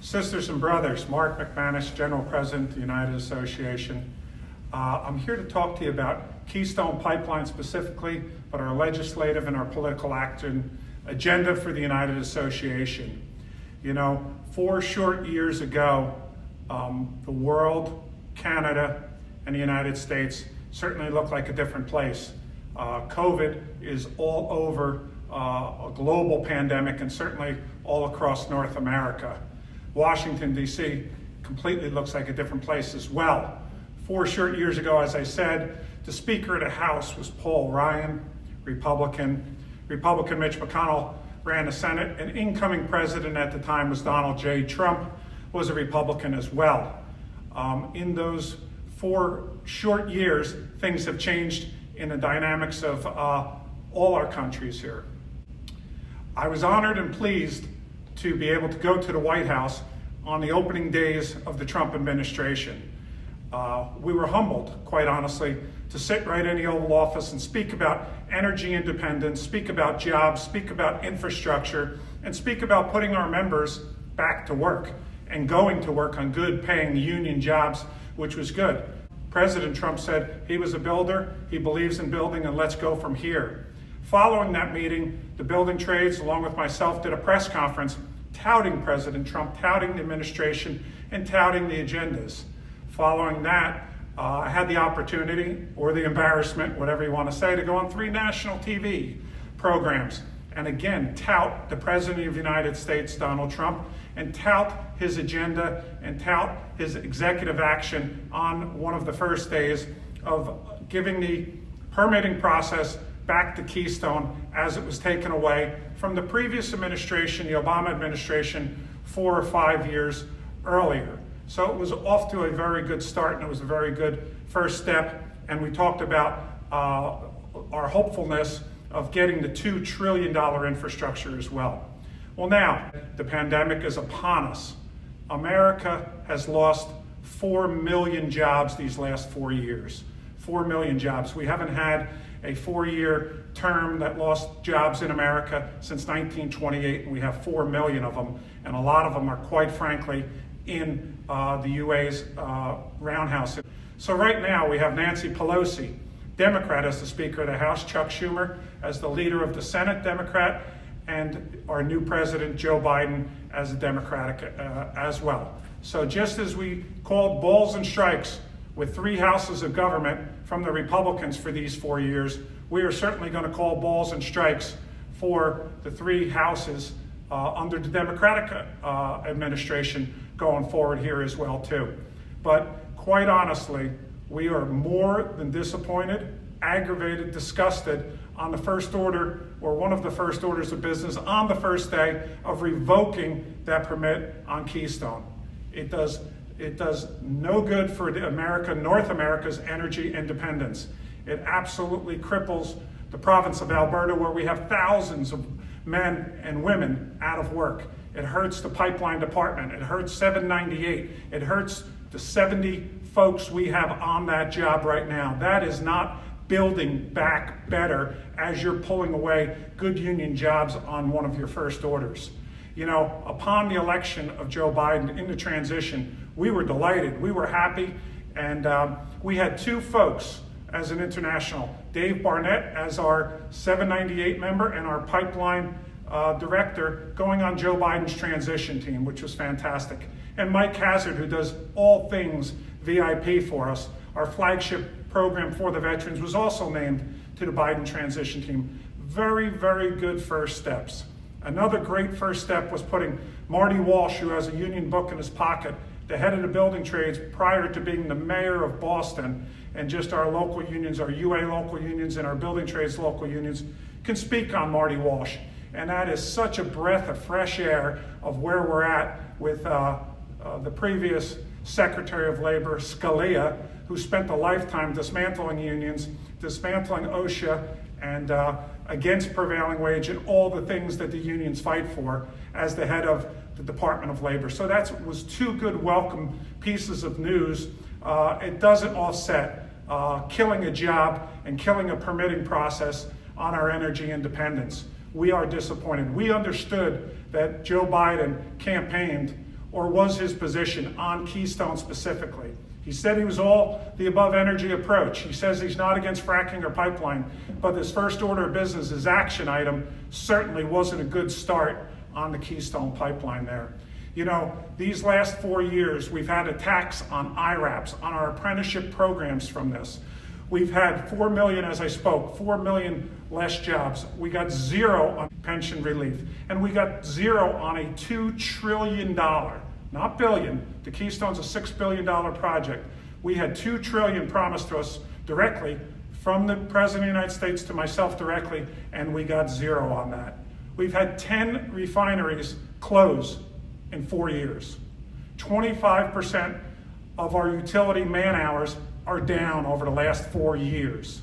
Sisters and brothers, Mark McManus, General President of the United Association. I'm here to talk to you about Keystone Pipeline specifically, but our legislative and our political action agenda for the United Association. You know, 4 short years ago, the world, Canada, and the United States certainly looked like a different place. COVID is all over, a global pandemic, and certainly all across North America. Washington, D.C. completely looks like a different place as well. 4 short years ago, as I said, the Speaker of the House was Paul Ryan, Republican. Republican Mitch McConnell ran the Senate, and incoming president at the time was Donald J. Trump, was a Republican as well. In those 4 short years, things have changed in the dynamics of all our countries here. I was honored and pleased to be able to go to the White House on the opening days of the Trump administration. We were humbled, quite honestly, to sit right in the Oval Office and speak about energy independence, speak about jobs, speak about infrastructure, and speak about putting our members back to work and going to work on good paying union jobs, which was good. President Trump said he was a builder, he believes in building, and let's go from here. Following that meeting, the building trades, along with myself, did a press conference touting President Trump, touting the administration, and touting the agendas. Following that, I had the opportunity, or the embarrassment, whatever you want to say, to go on 3 national TV programs and again tout the President of the United States, Donald Trump, and tout his agenda and tout his executive action on one of the first days of giving the permitting process back to Keystone as it was taken away from the previous administration, the Obama administration, 4 or 5 years earlier. So it was off to a very good start, and it was a very good first step. And we talked about our hopefulness of getting the $2 trillion infrastructure as well. Well, now the pandemic is upon us. America has lost 4 million jobs these last 4 years. 4 million jobs. We haven't had a 4-year term that lost jobs in America since 1928, and we have 4 million of them, and a lot of them are, quite frankly, in the UA's roundhouse. So right now we have Nancy Pelosi, Democrat, as the Speaker of the House, Chuck Schumer as the leader of the Senate, Democrat, and our new president, Joe Biden, as a Democratic as well. So just as we called balls and strikes with 3 houses of government from the Republicans for these 4 years, we are certainly going to call balls and strikes for the 3 houses under the Democratic administration going forward here as well too. But quite honestly, we are more than disappointed, aggravated, disgusted on the first order, or one of the first orders of business on the first day of revoking that permit on Keystone. It does no good for North America's energy independence. It absolutely cripples the province of Alberta, where we have thousands of men and women out of work. It hurts the pipeline department. It hurts 798. It hurts the 70 folks we have on that job right now. That is not building back better as you're pulling away good union jobs on one of your first orders. You know, upon the election of Joe Biden in the transition, we were delighted, we were happy, and we had 2 folks as an international, Dave Barnett as our 798 member and our pipeline director going on Joe Biden's transition team, which was fantastic. And Mike Hazard, who does all things VIP for us, our flagship program for the veterans, was also named to the Biden transition team. Very, very good first steps. Another great first step was putting Marty Walsh, who has a union book in his pocket, the head of the building trades prior to being the mayor of Boston, and just our local unions, our UA local unions and our building trades local unions can speak on Marty Walsh. And that is such a breath of fresh air of where we're at with the previous Secretary of Labor, Scalia, who spent a lifetime dismantling unions, dismantling OSHA, and against prevailing wage and all the things that the unions fight for as the head of the Department of Labor. So that was 2 good welcome pieces of news. It doesn't offset killing a job and killing a permitting process on our energy independence. We are disappointed. We understood that Joe Biden campaigned or was his position on Keystone specifically. He said he was all the above energy approach. He says he's not against fracking or pipeline, but his first order of business, his action item, certainly wasn't a good start on the Keystone pipeline there. You know, these last 4 years, we've had attacks on IRAPs, on our apprenticeship programs from this. We've had 4 million, as I spoke, 4 million less jobs. We got zero on pension relief, and we got zero on a $2 trillion, not billion, the Keystone's a $6 billion project. We had $2 trillion promised to us directly from the President of the United States to myself directly, and we got zero on that. We've had 10 refineries close in 4 years. 25% of our utility man hours are down over the last 4 years.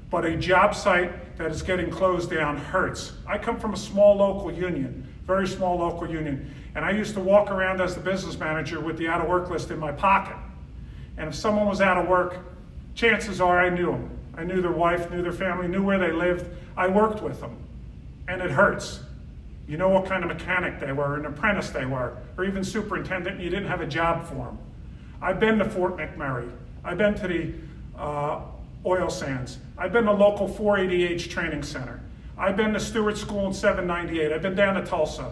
But a job site that is getting closed down hurts. I come from a small local union, very small local union, and I used to walk around as the business manager with the out of work list in my pocket. And if someone was out of work, chances are I knew them. I knew their wife, knew their family, knew where they lived. I worked with them, and it hurts. You know what kind of mechanic they were, an apprentice they were, or even superintendent, and you didn't have a job for them. I've been to Fort McMurray. I've been to the oil sands. I've been to local 480H training center. I've been to Stewart School in 798. I've been down to Tulsa.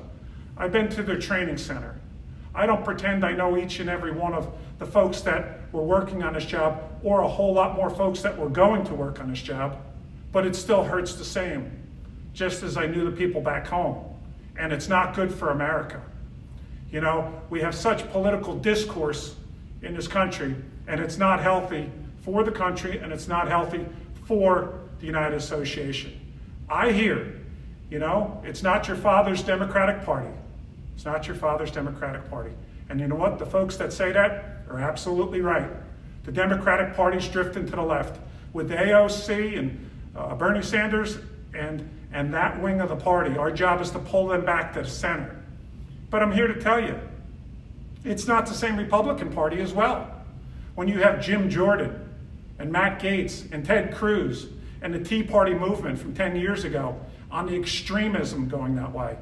I've been to their training center. I don't pretend I know each and every one of the folks that were working on this job, or a whole lot more folks that were going to work on this job, but it still hurts the same, just as I knew the people back home. And it's not good for America. You know, we have such political discourse in this country, and it's not healthy for the country, and it's not healthy for the United Association. I hear, you know, it's not your father's Democratic Party. It's not your father's Democratic Party. And you know what? The folks that say that are absolutely right. The Democratic Party's drifting to the left with AOC and Bernie Sanders and that wing of the party. Our job is to pull them back to the center. But I'm here to tell you, it's not the same Republican Party as well. When you have Jim Jordan and Matt Gaetz and Ted Cruz and the Tea Party movement from 10 years ago on the extremism going that way.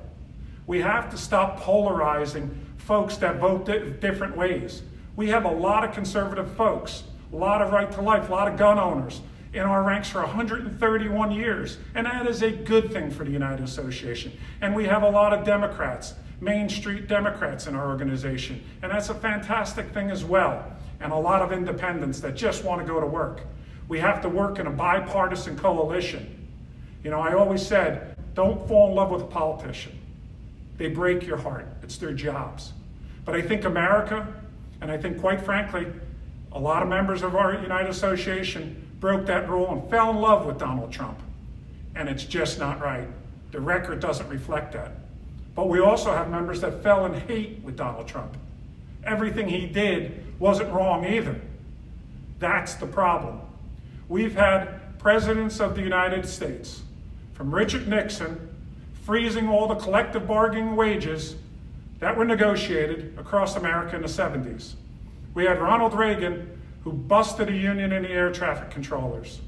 We have to stop polarizing folks that vote different ways. We have a lot of conservative folks, a lot of right to life, a lot of gun owners in our ranks for 131 years. And that is a good thing for the United Association. And we have a lot of Democrats, Main Street Democrats in our organization. And that's a fantastic thing as well. And a lot of independents that just want to go to work. We have to work in a bipartisan coalition. You know, I always said, don't fall in love with a politician. They break your heart. It's their jobs. But I think America, and I think quite frankly, a lot of members of our United Association broke that rule and fell in love with Donald Trump. And it's just not right. The record doesn't reflect that. But we also have members that fell in hate with Donald Trump. Everything he did wasn't wrong either. That's the problem. We've had presidents of the United States, from Richard Nixon, freezing all the collective bargaining wages that were negotiated across America in the 70s. We had Ronald Reagan, who busted a union in the air traffic controllers.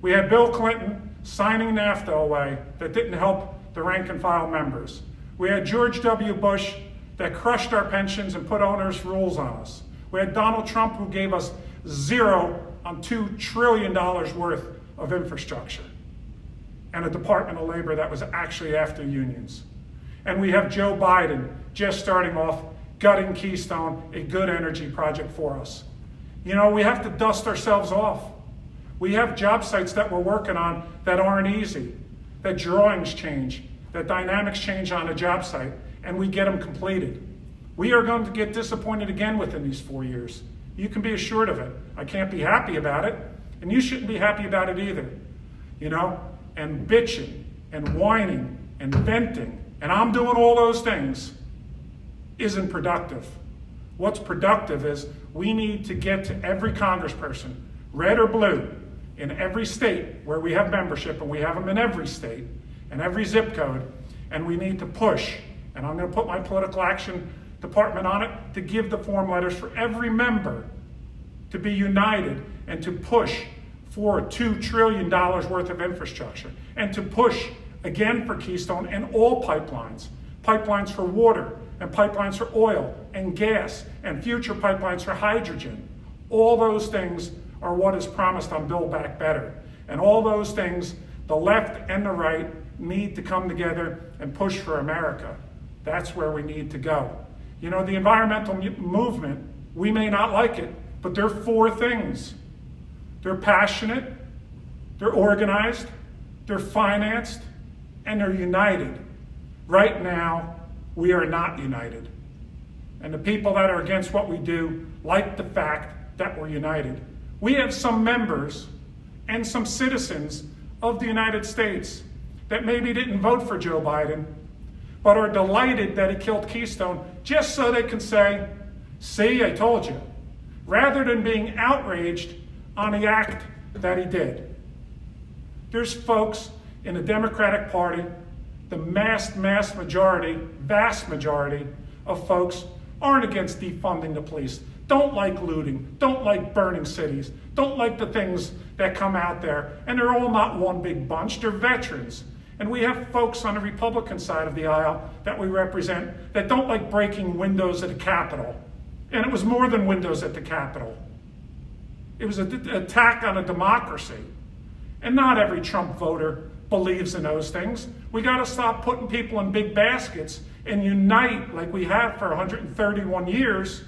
We had Bill Clinton signing NAFTA away that didn't help the rank and file members. We had George W. Bush that crushed our pensions and put onerous rules on us. We had Donald Trump, who gave us zero on $2 trillion worth of infrastructure, and a Department of Labor that was actually after unions. And we have Joe Biden just starting off gutting Keystone, a good energy project for us. You know, we have to dust ourselves off. We have job sites that we're working on that aren't easy, that drawings change, that dynamics change on a job site, and we get them completed. We are going to get disappointed again within these 4 years. You can be assured of it. I can't be happy about it, and you shouldn't be happy about it either. You know, and bitching and whining and venting, and I'm doing all those things, isn't productive. What's productive is we need to get to every congressperson, red or blue, in every state where we have membership, and we have them in every state and every zip code, and we need to push. And I'm going to put my political action department on it to give the form letters for every member to be united and to push for $2 trillion worth of infrastructure, and to push again for Keystone and all pipelines. Pipelines for water, and pipelines for oil and gas and future pipelines for hydrogen. All those things are what is promised on Build Back Better. And all those things, the left and the right need to come together and push for America. That's where we need to go. You know, the environmental movement, we may not like it, but they're four things. They're passionate, they're organized, they're financed, and they're united. Right now, we are not united. And the people that are against what we do like the fact that we're united. We have some members and some citizens of the United States that maybe didn't vote for Joe Biden, but are delighted that he killed Keystone just so they can say, see, I told you, rather than being outraged on the act that he did. There's folks in the Democratic Party, the vast majority of folks aren't against defunding the police, don't like looting, don't like burning cities, don't like the things that come out there, and they're all not one big bunch, they're veterans. And we have folks on the Republican side of the aisle that we represent that don't like breaking windows at the Capitol. And it was more than windows at the Capitol. It was an attack on a democracy. And not every Trump voter believes in those things. We got to stop putting people in big baskets and unite like we have for 131 years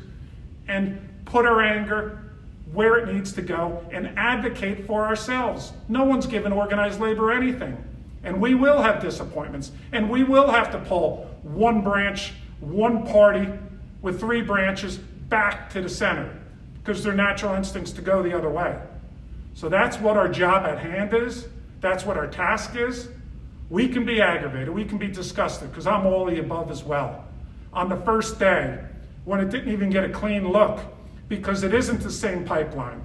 and put our anger where it needs to go and advocate for ourselves. No one's given organized labor anything. And we will have disappointments. And we will have to pull one branch, one party with three branches back to the center because their natural instincts to go the other way. So that's what our job at hand is. That's what our task is. We can be aggravated. We can be disgusted because I'm all the above as well. On the first day, when it didn't even get a clean look because it isn't the same pipeline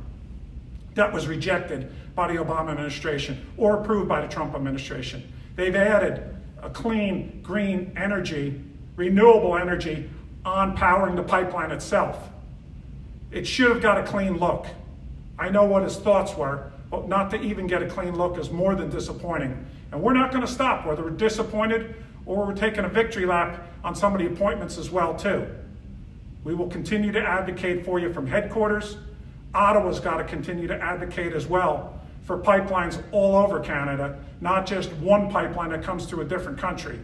that was rejected by the Obama administration or approved by the Trump administration. They've added a clean, green energy, renewable energy on powering the pipeline itself. It should have got a clean look. I know what his thoughts were, but not to even get a clean look is more than disappointing. And we're not going to stop, whether we're disappointed or we're taking a victory lap on some of the appointments as well, too. We will continue to advocate for you from headquarters. Ottawa's got to continue to advocate as well for pipelines all over Canada, not just one pipeline that comes through a different country.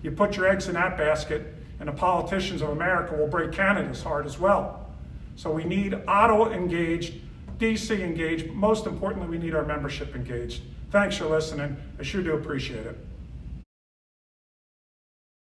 You put your eggs in that basket, and the politicians of America will break Canada's heart as well. So we need Ottawa engaged, DC engaged, but most importantly, we need our membership engaged. Thanks for listening. I sure do appreciate it.